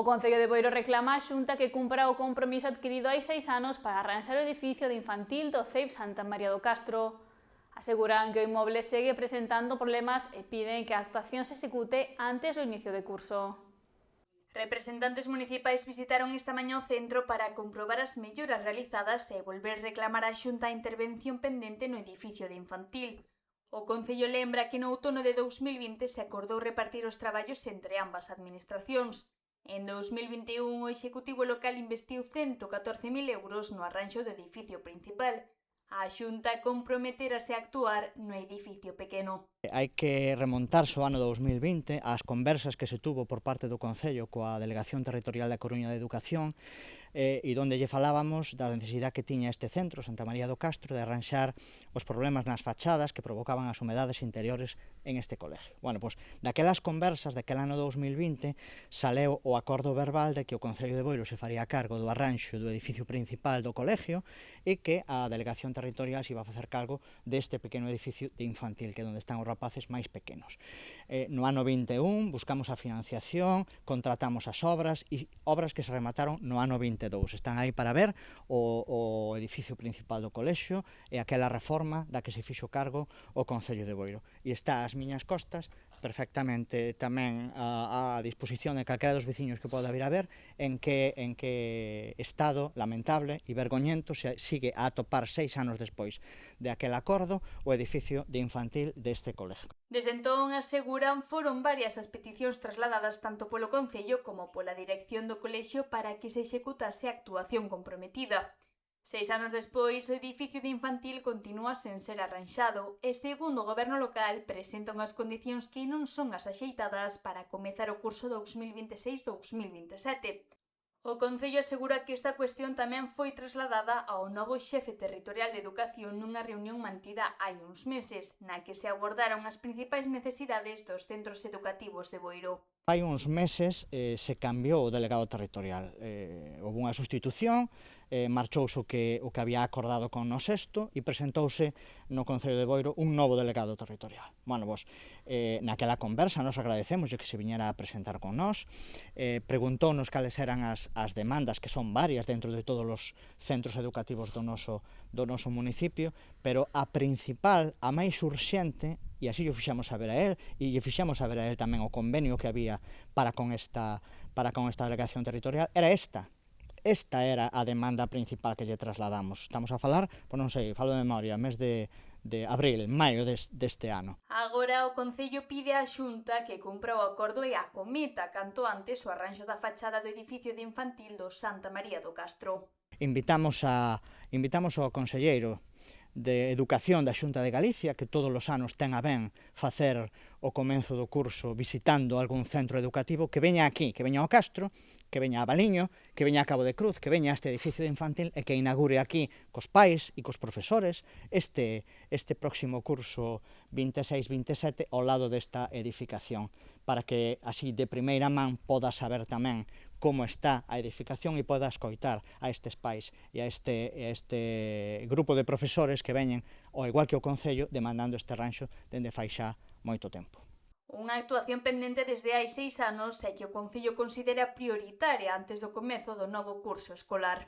O Concello de Boiro reclama á Xunta que cumpra o compromiso adquirido hai 6 anos para arranxar o edificio de infantil do CEIP Santa María do Castro. Aseguran que o inmoble segue presentando problemas e piden que a actuación se execute antes do inicio de curso. Representantes municipais visitaron esta mañá o centro para comprobar as melloras realizadas e volver reclamar á Xunta a intervención pendente no edificio de infantil. O Concello lembra que no outono de 2020 se acordou repartir os traballos entre ambas administracións. En 2021 o Executivo local investiu 114.000 euros no arranxo do edificio principal. A Xunta comprometerase a actuar no edificio pequeno. Hai que remontarse ao ano 2020 ás conversas que se tuvo por parte do Concello coa Delegación Territorial da Coruña de Educación e onde lle falábamos da necesidade que tiña este centro, Santa María do Castro, de arranxar os problemas nas fachadas que provocaban as humedades interiores en este colegio. Bueno, pois, daquelas conversas, daquel ano 2020, saleu o acordo verbal de que o Concello de Boiro se faría cargo do arranxo do edificio principal do colegio e que a Delegación Territorial se iba a facer cargo deste pequeno edificio de infantil, que é onde están os rapaces máis pequenos. No ano 21 buscamos a financiación, contratamos as obras e obras que se remataron no ano 22. Están aí para ver o edificio principal do colexio e aquela reforma da que se fixo cargo o Concello de Boiro. E está ás miñas costas perfectamente tamén a disposición de calquera dos veciños que poda vir a ver en que estado lamentable e vergoñento se sigue a atopar 6 anos despois de aquel acordo o edificio de infantil deste colexio. Desde entón, aseguran, foron varias as peticións trasladadas tanto polo Concello como pola dirección do colexio para que se executase a actuación comprometida. 6 anos despois, o edificio de infantil continúa sen ser arranxado e, segundo o goberno local, presenta unhas condicións que non son as axeitadas para comezar o curso 2026-2027. O Concello asegura que esta cuestión tamén foi trasladada ao novo xefe territorial de Educación nunha reunión mantida hai uns meses, na que se abordaron as principais necesidades dos centros educativos de Boiro. Hai uns meses se cambiou o delegado territorial. Houve unha sustitución, marchouse o que había acordado con no sexto e presentouse no Concello de Boiro un novo delegado territorial. Bueno, vos, naquela conversa nos agradecemos que se viñera a presentar con nós, preguntóunos cales eran as demandas, que son varias dentro de todos os centros educativos do noso municipio, pero a principal, a máis urxente, e así o fixamos saber a él, e lle fixamos saber a él tamén o convenio que había para con esta delegación territorial, era esta. Esta era a demanda principal que lle trasladamos. Estamos a falar, pois non sei, falo de memoria, mes de abril, maio deste ano. Agora o Concello pide á Xunta que cumpra o acordo e acometa canto antes o arranxo da fachada do edificio de infantil do Santa María do Castro. Invitamos ao conselleiro de Educación da Xunta de Galicia, que todos os anos ten a ben facer o comenzo do curso visitando algún centro educativo, que veña aquí, que veña ao Castro, que veña a Baliño, que veña a Cabo de Cruz, que veña a este edificio de infantil e que inaugure aquí cos pais e cos profesores este próximo curso 26-27 ao lado desta edificación, para que así de primeira man poda saber tamén como está a edificación e poda escoitar a estes pais e a este grupo de profesores que veñen, ao igual que o Concello, demandando este arranxo dende fai xa moito tempo. Unha actuación pendente desde hai 6 anos e que o Concello considera prioritaria antes do comezo do novo curso escolar.